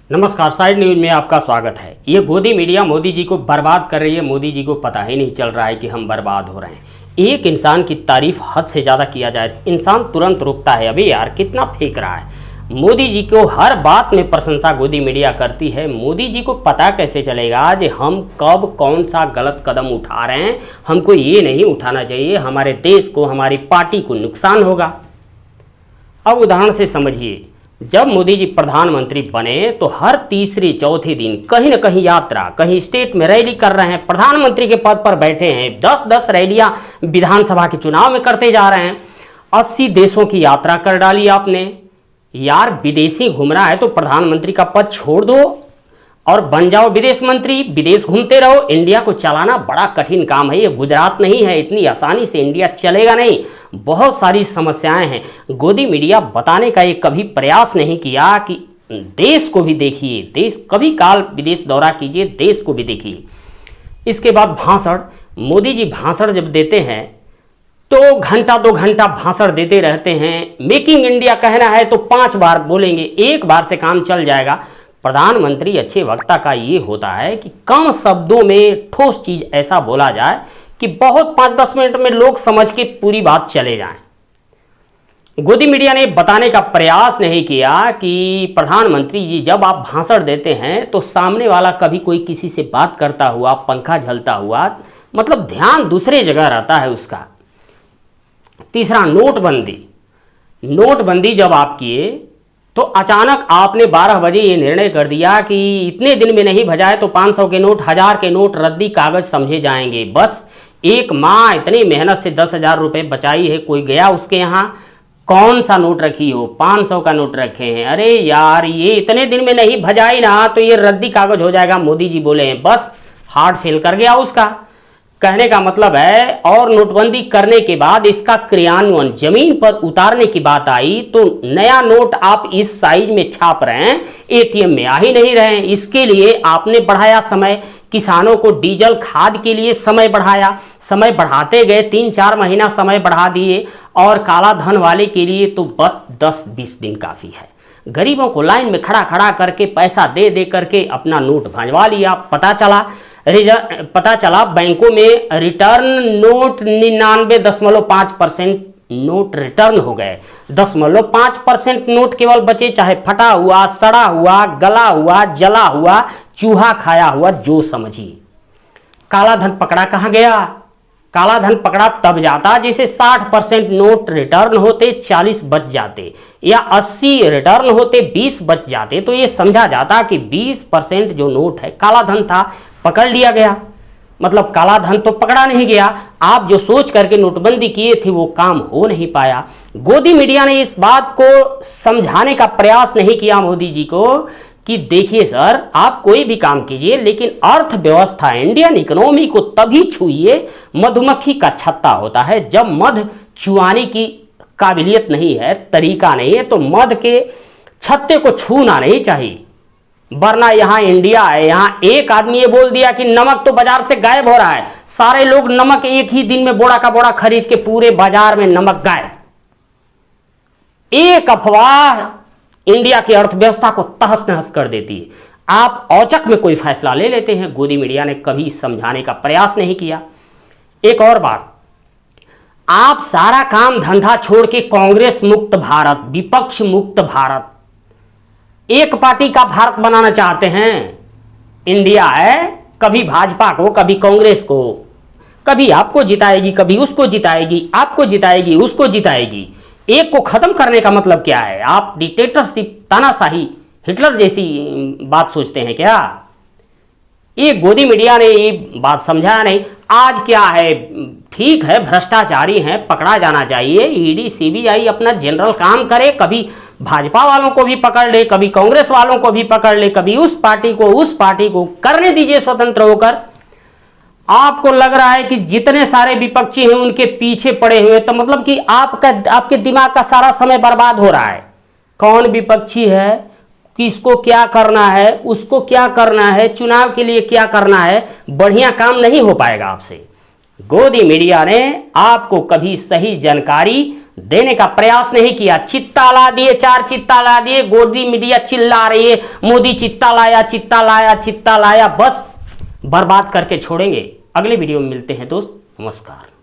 नमस्कार, side news में आपका स्वागत है। ये गोदी मीडिया मोदी जी को बर्बाद कर रही है। मोदी जी को पता ही नहीं चल रहा है कि हम बर्बाद हो रहे हैं। एक इंसान की तारीफ हद से ज़्यादा किया जाए, इंसान तुरंत रुकता है। अभी यार कितना फेंक रहा है। मोदी जी को हर बात में प्रशंसा गोदी मीडिया करती है। मोदी जी को पता कैसे चलेगा आज हम कब कौन सा गलत कदम उठा रहे हैं। हमको ये नहीं उठाना चाहिए, हमारे देश को, हमारी पार्टी को नुकसान होगा। अब उदाहरण से समझिए, जब मोदी जी प्रधानमंत्री बने तो हर तीसरे चौथे दिन कहीं न कहीं यात्रा, कहीं स्टेट में रैली कर रहे हैं। प्रधानमंत्री के पद पर बैठे हैं, 10-10 रैलियां विधानसभा के चुनाव में करते जा रहे हैं। 80 देशों की यात्रा कर डाली आपने। यार विदेशी घूम रहा है तो प्रधानमंत्री का पद छोड़ दो और बन जाओ विदेश मंत्री, विदेश घूमते रहो। इंडिया को चलाना बड़ा कठिन काम है, ये गुजरात नहीं है, इतनी आसानी से इंडिया चलेगा नहीं। बहुत सारी समस्याएं हैं। गोदी मीडिया बताने का ये कभी प्रयास नहीं किया कि देश को भी देखिए, देश कभी काल विदेश दौरा कीजिए, देश को भी देखिए। इसके बाद भाषण, मोदी जी भाषण जब देते हैं तो घंटा 2 घंटा भाषण देते रहते हैं। मेकिंग इंडिया कहना है तो 5 बार बोलेंगे, एक बार से काम चल जाएगा। प्रधानमंत्री अच्छे वक्ता का ये होता है कि कम शब्दों में ठोस चीज ऐसा बोला जाए कि बहुत 5-10 मिनट में लोग समझ के पूरी बात चले जाएं। गोदी मीडिया ने बताने का प्रयास नहीं किया कि प्रधानमंत्री जी जब आप भाषण देते हैं तो सामने वाला कभी कोई किसी से बात करता हुआ, पंखा झलता हुआ, मतलब ध्यान दूसरे जगह रहता है उसका। तीसरा, नोटबंदी। नोटबंदी जब आप किए तो अचानक आपने 12 बजे ये निर्णय कर दिया कि इतने दिन में नहीं भजाए तो 500 के नोट, 1000 के नोट रद्दी कागज समझे जाएंगे। बस एक माँ इतनी मेहनत से 10,000 रुपये बचाई है, कोई गया उसके यहाँ, कौन सा नोट रखी हो, 500 का नोट रखे हैं। अरे यार ये इतने दिन में नहीं भजाई ना तो ये रद्दी कागज हो जाएगा, मोदी जी बोले हैं। बस हार्ट फेल कर गया उसका। कहने का मतलब है, और नोटबंदी करने के बाद इसका क्रियान्वयन जमीन पर उतारने की बात आई तो नया नोट आप इस साइज में छाप रहे हैं, एटीएम में आ ही नहीं रहे हैं। इसके लिए आपने बढ़ाया समय, किसानों को डीजल खाद के लिए समय बढ़ाया, समय बढ़ाते गए, 3-4 महीना समय बढ़ा दिए। और काला धन वाले के लिए तो बस 10-20 दिन काफ़ी है। गरीबों को लाइन में खड़ा खड़ा करके पैसा दे दे करके अपना नोट भंजवा लिया। पता चला बैंकों में रिटर्न नोट 99.5% नोट रिटर्न हो गए। 0.5% नोट केवल बचे, चाहे फटा हुआ, सड़ा हुआ, गला हुआ, जला हुआ, चूहा खाया हुआ, जो समझिए। काला धन पकड़ा कहाँ गया? काला धन पकड़ा तब जाता जैसे 60% नोट रिटर्न होते, 40 बच जाते, या 80 रिटर्न होते, 20 बच जाते, तो ये समझा जाता कि 20% जो नोट है काला धन था, पकड़ लिया गया। मतलब काला धन तो पकड़ा नहीं गया, आप जो सोच करके नोटबंदी किए थे वो काम हो नहीं पाया। गोदी मीडिया ने इस बात को समझाने का प्रयास नहीं किया मोदी जी को कि देखिए सर, आप कोई भी काम कीजिए लेकिन अर्थव्यवस्था, इंडियन इकोनॉमी को तभी छुइए, मधुमक्खी का छत्ता होता है। जब मध चुआने की काबिलियत नहीं है, तरीका नहीं है, तो मध के छत्ते को छूना नहीं चाहिए। वरना यहाँ इंडिया है, यहाँ एक आदमी ये बोल दिया कि नमक तो बाजार से गायब हो रहा है, सारे लोग नमक एक ही दिन में बोरा का बोरा खरीद के पूरे बाजार में नमक गायब। एक अफवाह इंडिया की अर्थव्यवस्था को तहस नहस कर देती है। आप औचक में कोई फैसला ले लेते हैं। गोदी मीडिया ने कभी समझाने का प्रयास नहीं किया। एक और बात, आप सारा काम धंधा छोड़ के कांग्रेस मुक्त भारत, विपक्ष मुक्त भारत, एक पार्टी का भारत बनाना चाहते हैं। इंडिया है, कभी भाजपा को, कभी कांग्रेस को, कभी आपको जिताएगी, कभी उसको जिताएगी, आपको जिताएगी, उसको जिताएगी। एक को खत्म करने का मतलब क्या है? आप डिक्टेटरशिप, तानाशाही, हिटलर जैसी बात सोचते हैं क्या? ये गोदी मीडिया ने ये बात समझाया नहीं। आज क्या है, ठीक है भ्रष्टाचारी हैं, पकड़ा जाना चाहिए, ईडी सीबीआई अपना जनरल काम करे, कभी भाजपा वालों को भी पकड़ ले, कभी कांग्रेस वालों को भी पकड़ ले, कभी उस पार्टी को करने दीजिए स्वतंत्र होकर। आपको लग रहा है कि जितने सारे विपक्षी हैं उनके पीछे पड़े हुए, तो मतलब कि आपके दिमाग का सारा समय बर्बाद हो रहा है। कौन विपक्षी है, किसको क्या करना है, उसको क्या करना है, चुनाव के लिए क्या करना है, बढ़िया काम नहीं हो पाएगा आपसे। गोदी मीडिया ने आपको कभी सही जानकारी देने का प्रयास नहीं किया। चित्ता ला दिए, 4 चित्ता ला दिए, गोदी मीडिया चिल्ला रही है मोदी चित्ता लाया, चित्ता लाया, चित्ता लाया, बस बर्बाद करके छोड़ेंगे। अगले वीडियो में मिलते हैं दोस्त, नमस्कार।